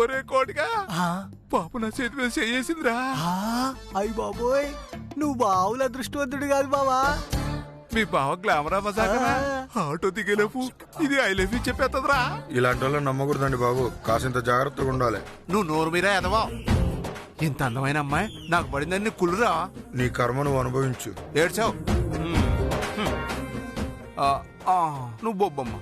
ఒరే కోటిగా పాప నా చేతి మీద చేసిందిరా. అయ్య బాబోయ్, నువ్వు బావుల అదృష్టవంతుడు కాదు బావా. మీ బావ గ్లామరా మజాకరా ఆటో దిగేలేపు ఇది ఐ లవ్ యూ చెప్పేస్తుందిరా. ఇలాంటి వాళ్ళని నమ్మకూడదండి బాబు, కాసింత జాగ్రత్తగా ఉండాలి. నువ్వు నోరు మీరా ఎదవా. ఇంత అందమైన అమ్మాయి నాకు పడిందని కుళ్ళురా. నీ కర్మ నువ్వు అనుభవించు. ఏడ్చావు నువ్వు బొబ్బమ్మ.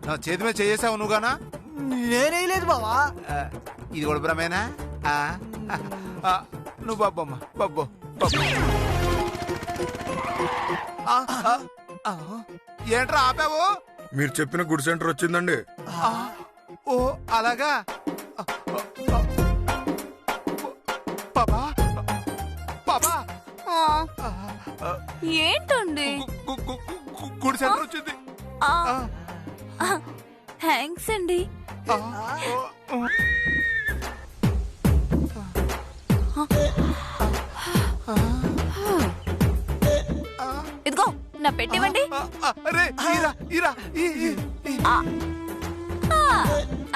నా చేతి మీద చేసావు నువ్వుగానా? నేనేయలేదు బావా. ఇది కూడా భ్రమేనా? నువ్వు బాబ్బమ్మ బాబ్బో బాబ్బో. ఏంట్రా ఆపావు? మీరు చెప్పిన గుడ్ సెంటర్ వచ్చిందండి. ఓ అలాగా. పాపా పాపా ఏంటండి గుడ్ సెంటర్ వచ్చింది. థ్యాంక్స్ అండి. ఇదిగో నా పెట్టివ్వండి.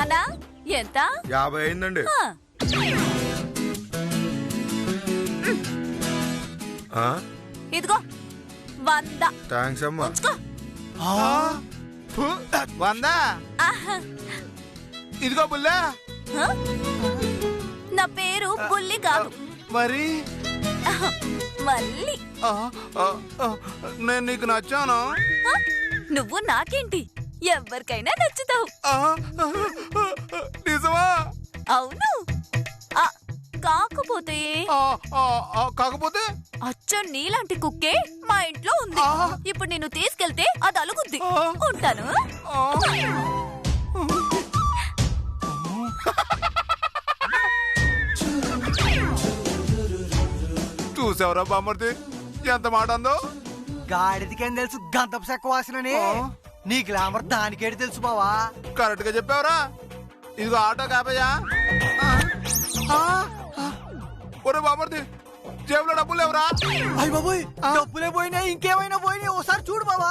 అన్నా ఎంత? 50 అయిందండి. ఇదిగో 100. థ్యాంక్స్ అమ్మా. 100. ఇదిగో బుల్లా. నా పేరు బుల్లి కాదు. మరి మళ్ళీ నేను నీకు నచ్చాను. నువ్వు నాకేంటి, ఎవరికైనా నచ్చుతావు. నిజమా? అవును. కాకపోతే కాకపోతే అచ్చం నీలాంటి కుక్కే మా ఇంట్లో ఉంది. ఇప్పుడు నేను తీసుకెళ్తే అది అలుగుద్ది. ఉంటాను. చూసావరా బామ్మర్ది ఎంత మాట అందో. గాడిదికేం తెలుసు గంధపు చెక్క వాసనని. నీ గ్లామర్ దానికేటి తెలుసు బావా. కరెక్ట్ గా చెప్పావరా. ఇదిగో ఆటో కాపయ్యా. ఒరే బామ్మర్ది జేబులో డబ్బులు లేవరా? అయ్య బాబోయ్, డబ్బులే పోయినా ఇంకేమైనా పోయినా ఒకసారి చూడు బావా.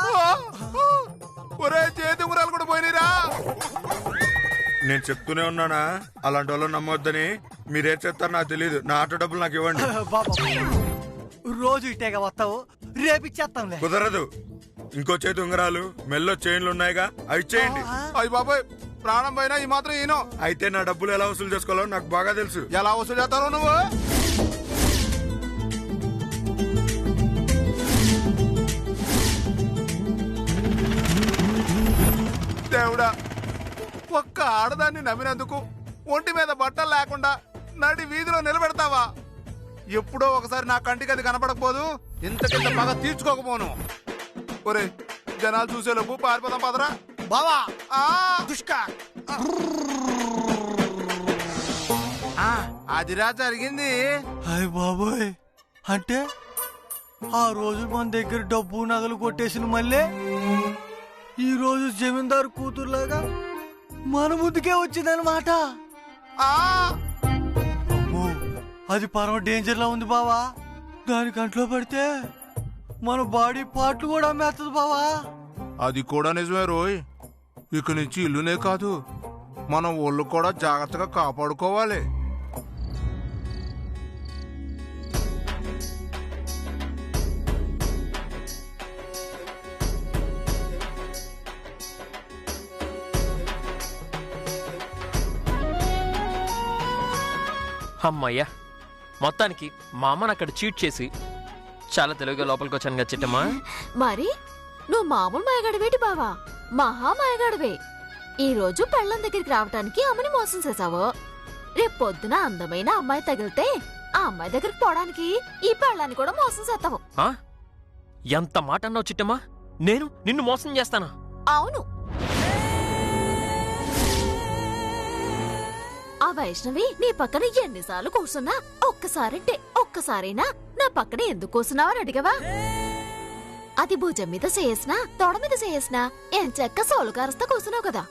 ఒరే చేతి ఉంగరాలు కూడా పోయినరా. నేను చెప్తూనే ఉన్నానా అలాంటి వాళ్ళు నమ్మొద్దని. మీరేం చేస్తారో నాకు తెలియదు. నా ఆటో డబ్బులు నాకు ఇవ్వండి. రోజు ఇట్టేగా వస్తావు, రేపిచ్చేస్తాంలే. కుదరదు. ఇంకో చేతి ఉంగరాలు మెల్లో చైన్లు ఉన్నాయిగా, అవి చేయండి. అయ్యి బాబాయ్ ప్రాణం పోయినా ఈ మాత్రం ఈయన. అయితే నా డబ్బులు ఎలా వసూలు చేసుకోవాలో నాకు బాగా తెలుసు. ఎలా వసూలు చేస్తారో నువ్వు? దేవుడా, ఒక్క ఆడదాన్ని నమ్మినందుకు ఒంటి మీద బట్టలు లేకుండా నడి వీధిలో నిలబెడతావా? ఎప్పుడో ఒకసారి నా కంటికి అది కనపడకపోదు. ఇంతకింత పగ తీర్చుకోకపోను. ఒరే జనాలు చూసేలోపు పారిపోదాం పదరా. బావా అదిరా జరిగింది. అయ్య బాబోయ్, అంటే ఆ రోజు మన దగ్గర డబ్బు నగలు కొట్టేసిన మళ్ళీ ఈ రోజు జమీందారు కూతురులాగా మన ముందుకే వచ్చిందనమాట. అది పరమ డేంజర్ లా ఉంది బావా. దాని కంట్లో పడితే మన బాడీ పార్ట్లు కూడా అమ్మేస్తుంది బావా. అది కూడా నిజమే రోయ్. ఇక నుంచి ఇల్లునే కాదు మన ఒళ్ళు కూడా జాగ్రత్తగా కాపాడుకోవాలి. అమ్మయ్యా, మొత్తానికి మా అమ్మని అక్కడ చీట్ చేసి చాలా తెలుగుగా లోపలికి వచ్చాను కదా చిట్టమ్మా. మరి నువ్వు మామూలు మాయగాడివేటి బావా, మహా మాయగాడివే. ఈ రోజు పెళ్ళం దగ్గరికి రావటానికి అమ్మని మోసం చేసావు. రేపు పొద్దున అందమైన అమ్మాయి తగిలితే ఆ అమ్మాయి దగ్గరికి పోవడానికి ఈ పెళ్ళాన్ని కూడా మోసం చేస్తావు. ఎంత మాట అన్నావు చిట్టమ్మా. నేను నిన్ను మోసం చేస్తానా? అవును. ఆ వైష్ణవి నీ పక్కన ఎన్నిసార్లు కూర్చున్నా ఒక్కసారంటే ఒక్కసారైనా నా పక్కన ఎందుకు కూర్చున్నావని అడిగవా? అది భుజం మీద చేసినా తొడ మీద చేసినా ఎంచక్క సోలుగారస్తా కూర్చున్నావు కదా.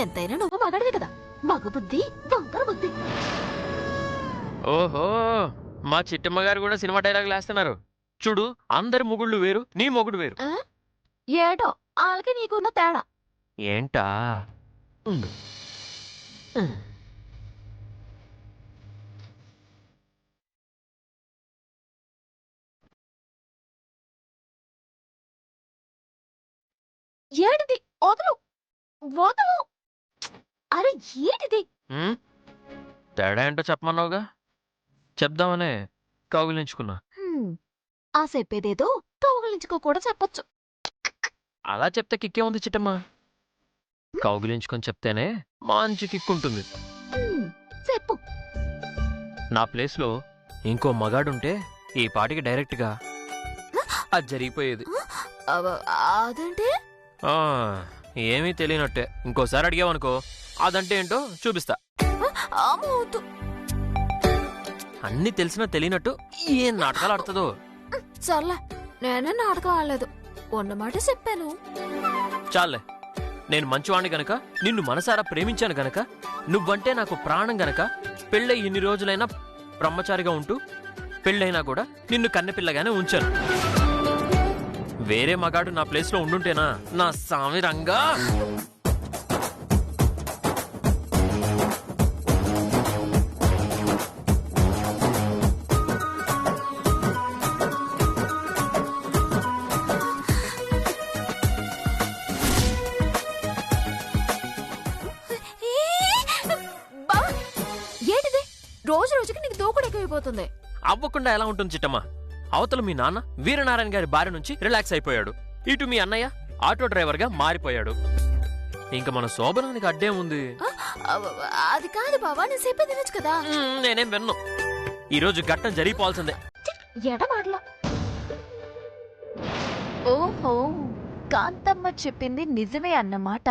ఎంతైనా నువ్వు మగడివి కదా. మగ బుద్ధి వంకర బుద్ధి. ఓహో, మా చిట్టమ్మ గారు కూడా సినిమా డైలాగులు వేస్తున్నారు. చూడు, అందరి మొగుళ్ళు వేరు, నీ మొగుడు వేరు. ఏటో వాళ్ళకి నీకున్న తేడా. ఏంటా? ఏటిది? వదులు వదులు. అరే ఏటిది? తేడా ఏంటో చెప్పమన్నావుగా, చెప్దామనే కౌగిలించుకున్నా. ఆ చెప్పేదేదో కౌగిలించుకో కూడా చెప్పొచ్చు. అలా చెప్తే కిక్కే ఉంది చిట్టమ్మ. కౌగిలించుకొని చెప్తేనే మంచి కిక్కుంటుంది. చెప్పు. నా ప్లేస్లో ఇంకో మగాడుంటే ఈ పాటికి డైరెక్ట్గా అది జరిగిపోయేది. అదంటే ఆ, ఏమీ తెలియనట్టే. ఇంకోసారి అడిగావనుకో అదంటే ఏంటో చూపిస్తా. అన్నీ తెలిసినా తెలియనట్టు ఏం నాటకాలు ఆడుతుందో. సర్లే, నేనే నాటకం ఆడలేదు, ఉన్నమాట చెప్పాను. చాలే, నేను మంచివాణ్ణి గనక, నిన్ను మనసారా ప్రేమించాను గనక, నువ్వంటే నాకు ప్రాణం గనక, పెళ్ళై ఇన్ని రోజులైనా బ్రహ్మచారిగా ఉంటూ పెళ్ళైనా కూడా నిన్ను కన్నెపిల్లగానే ఉంచాను. వేరే మగాడు నా ప్లేస్లో ఉండుంటేనా నా సామి రంగా. ఏంటిది? రోజు రోజుకి నీకు దూకుడు ఎక్కువైపోతుంది. అవ్వకుండా ఎలా ఉంటుంది చిట్టమ్మ? అవతల మీ నాన్న వీరనారాయణ గారి భార్య నుంచి రిలాక్స్ అయిపోయాడు. ఇటు మీ అన్నయ్య ఆటో డ్రైవర్ గా మారిపోయాడు. ఇంకా మన శోభనానికి అడ్డే ఉంది. అది కాదు బావా, నేను చెప్పేది వినొచ్చు కదా. నేనేం విన్ను. ఈరోజు ఘట్టం జరిగిపోవాల్సిందే. ఎడమాడలా. ఓహో, కాంతమ్మ చెప్పింది నిజమే అన్నమాట.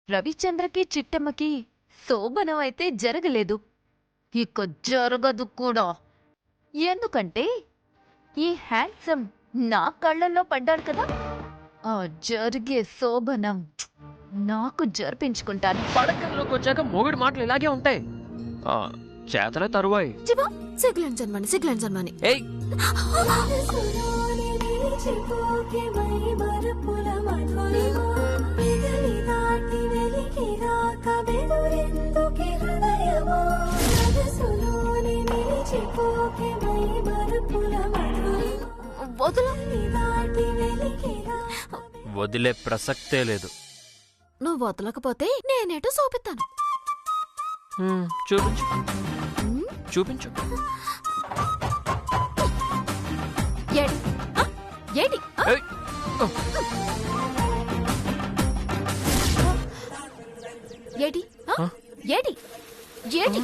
రవిచంద్రకి చిట్టమ్మకి శోభనం అయితే జరగలేదు, ఇక జరగదు కూడా. ఎందుకంటే ఈ హ్యాండ్సమ్ నా కళ్ళల్లో పడ్డాడు కదా. ఆ జరిగే శోభనం నాకు జరిపించుకుంటాను. పడకల్లోకి వచ్చాక మొగుడి మాటలు ఇలాగే ఉంటాయి. చేతలే తరువాయి. సిగ్గులేని జన్మని. ఏయ్, వదిలే ప్రసక్తే లేదు. నువ్వు వదలకపోతే నేనేటో చూపిస్తాను. చూపించు చూపించు. ఏడి ఏడి ఏయ్, ఏడి ఏడి ఏడి.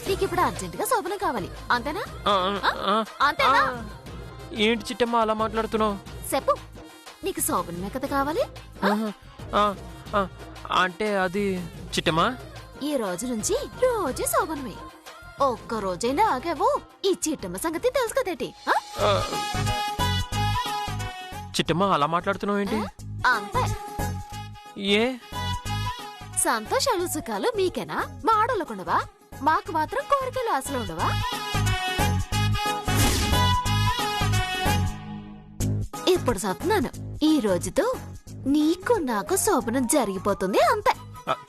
నీకు ఇప్పుడు అర్జెంటుగా శోభనం కావాలి, అంతేనా? అంతేనా? ఏంటి చిట్టమ్మ అలా మాట్లాడుతున్నావు? చెప్పు, నీకు శోభనమే కదా కావాలి? అంటే అది చిట్టమ్మా, ఈ రోజు నుంచి రోజు శోభనమే. ఒక్క రోజైనా ఆగావు, ఈ చిట్టమ్మ సంగతి తెలుసు కదేటి? చిట్టమ్మ అలా మాట్లాడుతున్నావు ఏంటి? అంతే. ఏ సంతోషాలు సుఖాలు మీకేనా? మా ఆడోళ్ళకుండవా? మాకు మాత్రం కోరికలు ఆశలు ఉండవా? ఇప్పుడు చెప్తున్నాను, ఈ రోజుతో నీకు నాకు శోభనం జరిగిపోతుంది, అంతే.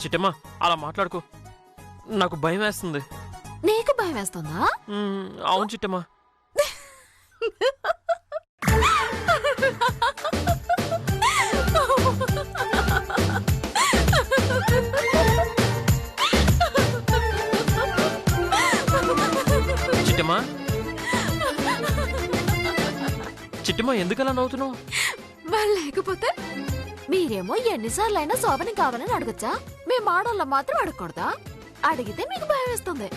చిట్టమ్మ అలా మాట్లాడుకో, నాకు భయం వేస్తుంది. నీకు భయం వేస్తుందా? అవును చిట్టమ్మ. చిట్టమ్మ చిట్టమ్మ ఎందుకలా నవ్వుతున్నావు? లేకపోతే మీరేమో ఎన్నిసార్లైనా శోభనం కావాలని అడగచ్చా? మేము ఆడోళ్ళ మాత్రం అడగకూడదా? అడిగితే మీకు భయం వేస్తుంది.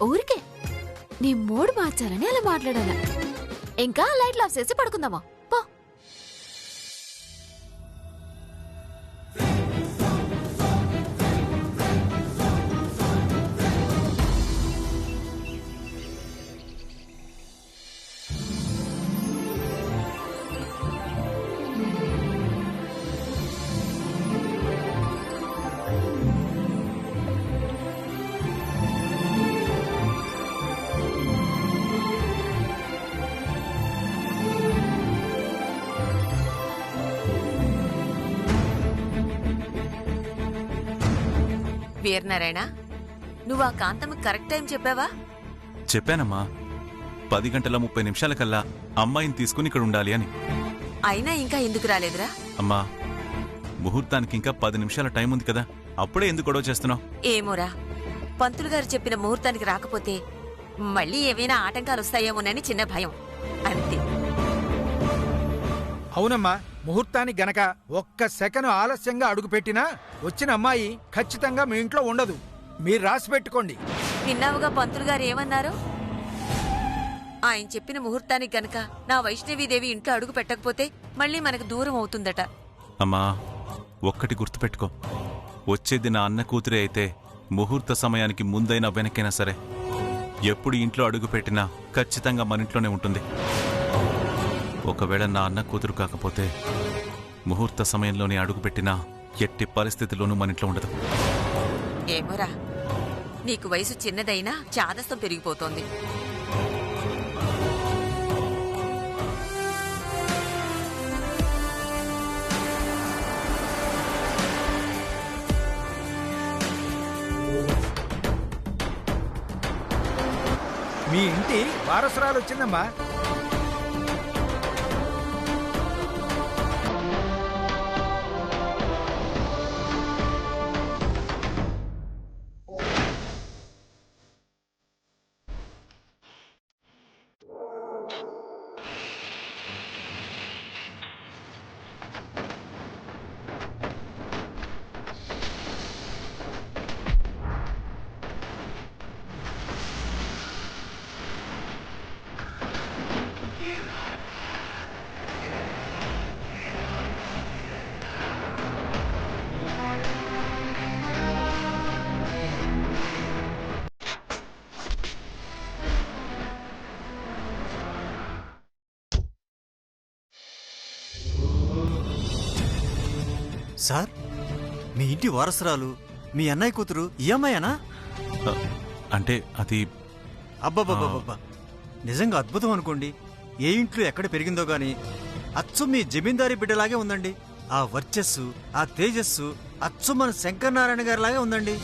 ఊరికే నీ మూడు మార్చాలని అలా మాట్లాడాను. ఇంకా లైట్లు ఆఫ్ చేసి పడుకుందామా? పో. వీరనారాయణ, నువ్వు ఆ కాంతమ్మకి కరెక్ట్ టైం చెప్పావా? చెప్పానమ్మా, 10:30 అమ్మాయిని తీసుకుని ఇక్కడ ఉండాలి అని. అయినా ఇంకా ఎందుకు రాలేదురా? అమ్మా, ముహూర్తానికి ఇంకా 10 నిమిషాల టైం ఉంది కదా, అప్పుడే ఎందుకు గొడవ చేస్తున్నావు? ఏమోరా, పంతులు గారు చెప్పిన ముహూర్తానికి రాకపోతే మళ్ళీ ఏమైనా ఆటంకాలు వస్తాయేమోనని చిన్న భయం, అంతే. అవునమ్మా, ముహూర్తానికి గనక ఒక్క సెకను ఆలస్యంగా అడుగుపెట్టినా వచ్చిన అమ్మాయి ఖచ్చితంగా మీ ఇంట్లో ఉండదు. మీరు రాసి పెట్టుకోండి. విన్నావుగా పంతులు గారు ఏమన్నారు? ఆయన చెప్పిన ముహూర్తానికి గనక నా వైష్ణవీదేవి ఇంట్లో అడుగు పెట్టకపోతే మళ్ళీ మనకు దూరం అవుతుందట. అమ్మా, ఒక్కటి గుర్తుపెట్టుకో, వచ్చేది నా అన్న కూతురే అయితే ముహూర్త సమయానికి ముందైనా వెనకైనా సరే ఎప్పుడు ఇంట్లో అడుగు పెట్టినా ఖచ్చితంగా మన ఇంట్లోనే ఉంటుంది. ఒకవేళ నా అన్న కూతురు కాకపోతే ముహూర్త సమయంలోనే అడుగు పెట్టినా ఎట్టి పరిస్థితిలోనూ మన ఇంట్లో ఉండదు. ఏమోరా, నీకు వయసు చిన్నదైనా చాదస్తం పెరిగిపోతోంది. మీ ఇంటి వారసురాలు వచ్చిందమ్మా. సార్, మీ ఇంటి వారసురాలు మీ అన్నయ్య కూతురు ఈ అమ్మాయేనా? అంటే అది అబ్బబ్బబ్బబ్బా, నిజంగా అద్భుతం అనుకోండి. ఏ ఇంట్లో ఎక్కడ పెరిగిందో గాని అచ్చు మీ జమీందారీ బిడ్డలాగే ఉందండి. ఆ వర్చస్సు, ఆ తేజస్సు అచ్చు మన శంకరనారాయణ గారిలాగే ఉందండి.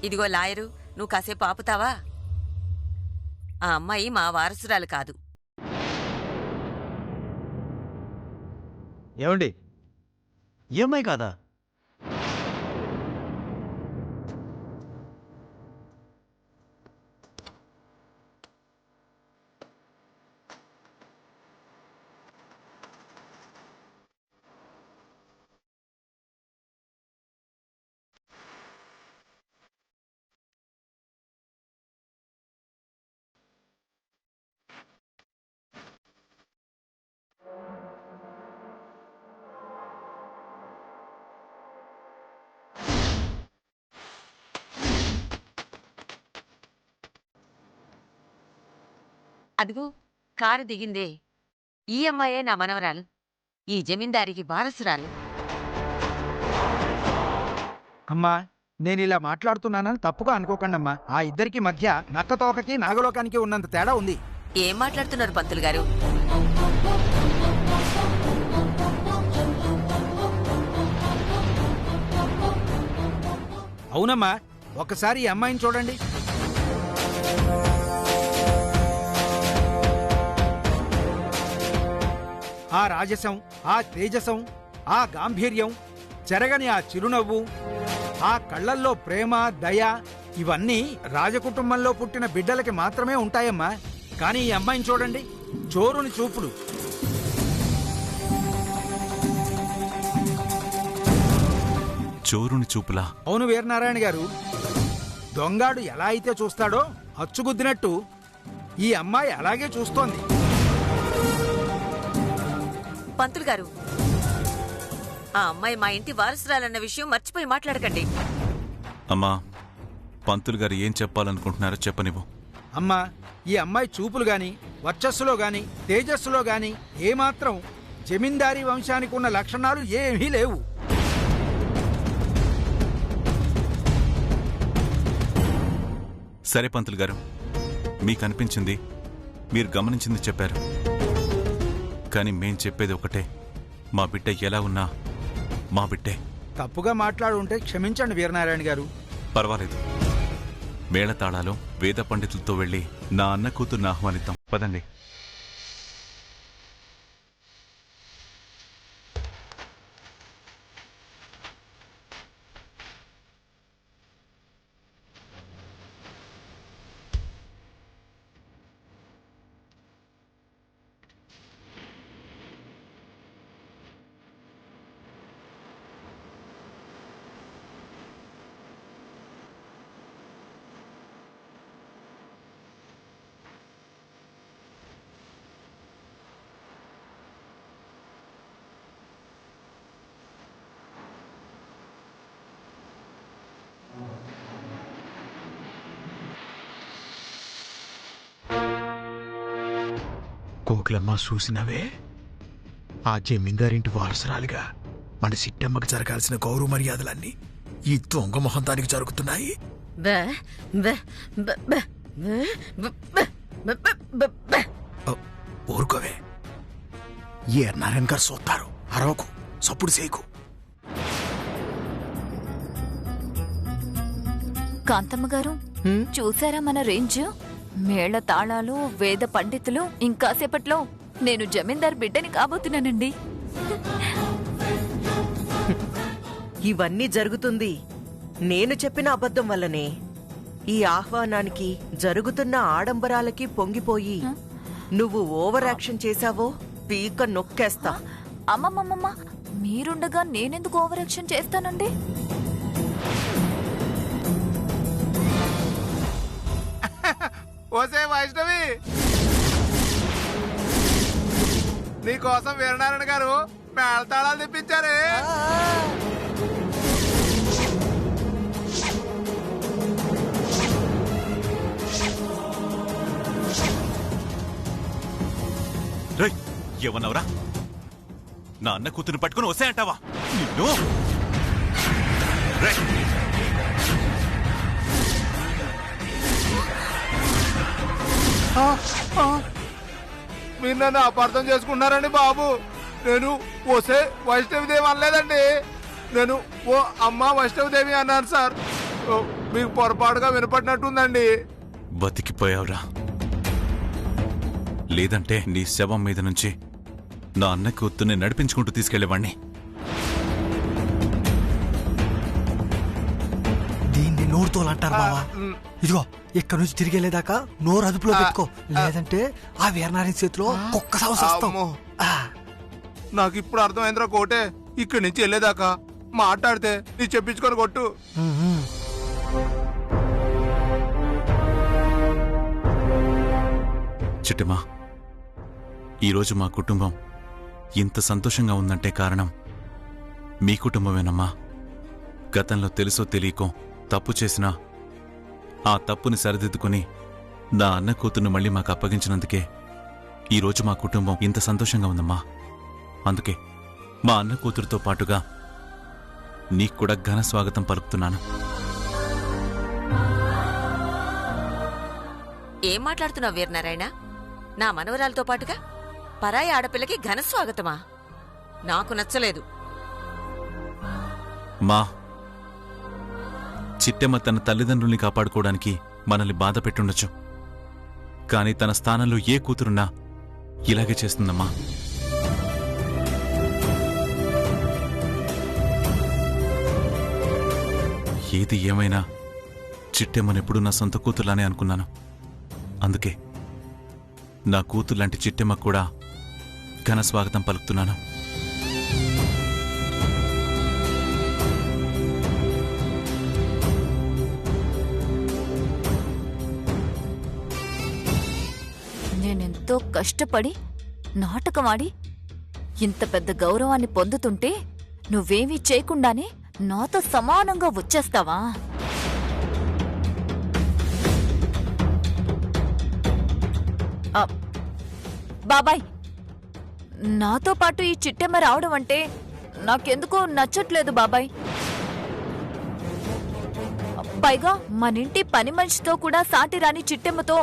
ఇదిగో లాయరు, నువ్వు కాసేపు ఆపుతావా? ఆ అమ్మాయి మా వారసురాలు కాదు. ఏమండి, ఈ అమ్మాయి కాదా? అదిగో కారు దిగిందే, ఈ అమ్మాయే నా మనవరాలు, ఈ జమీందారికి వారసురాలు. అమ్మా, నేను ఇలా మాట్లాడుతున్నానని తప్పుగా అనుకోకండమ్మా. ఆ ఇద్దరికి మధ్య నక్కతోకకి నాగలోకానికి ఉన్నంత తేడా ఉంది. ఏం మాట్లాడుతున్నారు పంతులు గారు? అవునమ్మా, ఒకసారి ఈ అమ్మాయిని చూడండి. ఆ రాజసం, ఆ తేజసం, ఆ గాంభీర్యం, చెరగని ఆ చిరునవ్వు, ఆ కళ్ళల్లో ప్రేమ, దయ, ఇవన్నీ రాజకుటుంబంలో పుట్టిన బిడ్డలకి మాత్రమే ఉంటాయమ్మా. కానీ ఈ అమ్మాయిని చూడండి, చోరుని చూపులు. చోరుని చూపులా? అవును వీరనారాయణ గారు, దొంగాడు ఎలా అయితే చూస్తాడో అచ్చుగుద్దినట్టు ఈ అమ్మాయి అలాగే చూస్తోంది. పంతులు గారు, ఆ అమ్మాయి మా ఇంటి వారసురాలన్న విషయం మర్చిపోయి మాట్లాడకండి. అమ్మా, పంతులు గారు ఏం చెప్పాలనుకుంటున్నారో చెప్పనివ్వు. అమ్మా, ఈ అమ్మాయి చూపులు గాని, వర్చస్సులో గాని, తేజస్సులో గాని ఏమాత్రం జమీందారీ వంశానికి ఉన్న లక్షణాలు ఏమీ లేవు. సరే పంతులు గారు, మీకు అనిపించింది, మీరు గమనించింది చెప్పారు. కానీ మేం చెప్పేది ఒకటే, మా బిడ్డ ఎలా ఉన్నా మా బిడ్డే. తప్పుగా మాట్లాడు ఉంటే క్షమించండి వీరనారాయణ గారు. పర్వాలేదు. మేళతాళాలు వేద పండితులతో వెళ్ళి నా అన్న కూతుర్ని ఆహ్వానిద్దాం. పదండి. కోకిలమ్మ చూసినవే, ఆ జమీందారింటి వారసురాలిగా మన సిట్టమ్మకు జరగాల్సిన గౌరవ మర్యాదలన్నీ ఈ దొంగ మొహంతానికి జరుగుతున్నాయి. ఊరుకోవే, ఏ నారాయణ గారు చూస్తారు. అరవకు, సప్పుడు చేయకు. కాంతమ్మ గారు చూసారా మన రేంజ్? మేళ తాళాలు, వేద పండితులు, ఇంకాసేపట్లో నేను జమీందార్ బిడ్డని కాబోతున్నానండి. ఇవన్నీ జరుగుతుంది నేను చెప్పిన అబద్ధం వల్లనే. ఈ ఆహ్వానానికి, జరుగుతున్న ఆడంబరాలకి పొంగిపోయి నువ్వు ఓవర్ యాక్షన్ చేశావో పీక నొక్కేస్తా. అమ్మమ్మమ్మ, మీరుండగా నేనెందుకు ఓవర్ యాక్షన్ చేస్తానండి? ఓసే వైష్ణవి, నీకోసం వీరనారాయణ గారు మేళతాళాలు తెప్పించారే. ఏమన్నావురా? నా అన్న కూతురు పట్టుకుని వస్తే అంటావా నిన్ను? మీరు నన్ను అపార్థం చేసుకున్నారండి బాబు. నేను ఓసే వైష్ణవిదేవి అనలేదండి, నేను ఓ అమ్మ వైష్ణవిదేవి అన్నాను సార్. మీకు పొరపాటుగా వినపడినట్టుందండి. బతికిపోయావురా. లేదంటే నీ శవం మీద నుంచి నా అన్న కూతుర్ని నడిపించుకుంటూ తీసుకెళ్లేవాణ్ణి. దీన్ని నోరుతోలంటారు బావా. ఇదిగో, ఇక్కడ నుంచి తిరిగి వెళ్ళేదాకా నోరు అదుపులో పెట్టుకో, లేదంటే ఆ వీరనారాయణ చేతిలో ఒక్క సంవత్సరం. నాకు ఇప్పుడు అర్థమైందిరా కోటే, ఇక్కడి నుంచి వెళ్ళేదాకా మాట్లాడితే నీ చెప్పించుకొని కొట్టు. చిట్టమ్మా, ఈరోజు మా కుటుంబం ఇంత సంతోషంగా ఉందంటే కారణం మీ కుటుంబమేనమ్మా. గతంలో తెలుసో తెలియకో తప్పు చేసినా ఆ తప్పుని సరిదిద్దుకుని నా అన్న కూతుర్ని మళ్ళీ మాకు అప్పగించినందుకే ఈరోజు మా కుటుంబం ఇంత సంతోషంగా ఉందమ్మా. అందుకే మా అన్న కూతురుతో పాటుగా నీకు కూడా ఘన స్వాగతం పలుకుతున్నాను. ఏం మాట్లాడుతున్నావు వీరనారాయణ? నా మనవరాలతో పాటుగా పరాయి ఆడపిల్లకి ఘన స్వాగతమా? నాకు నచ్చలేదు. మా చిట్టెమ్మ తన తల్లిదండ్రుల్ని కాపాడుకోవడానికి మనల్ని బాధ పెట్టుండొచ్చు, కానీ తన స్థానంలో ఏ కూతురున్నా ఇలాగే చేస్తుందమ్మా. ఏది ఏమైనా చిట్టెమ్మనెప్పుడు నా సొంత కూతురులానే అనుకున్నాను. అందుకే నా కూతురులాంటి చిట్టెమ్మ కూడా ఘన స్వాగతం పలుకుతున్నాను. నేనెంతో కష్టపడి నాటకమాడి ఇంత పెద్ద గౌరవాన్ని పొందుతుంటే నువ్వేమీ చేయకుండానే నాతో సమానంగా వచ్చేస్తావా? బాబాయ్, నాతో పాటు ఈ చిట్టెమ్మ రావడం అంటే నాకెందుకో నచ్చట్లేదు బాబాయ్. పైగా మనింటి పని మనిషితో కూడా సాటి రాని చిట్టెమ్మతో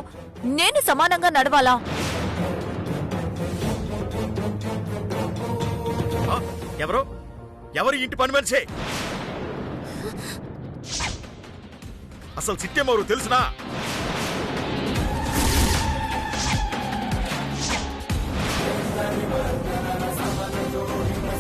నేను సమానంగా నడవాలా? ఎవరు ఇంటి పని మనిషే? అసలు చిట్టెమ్మరు తెలుసునా?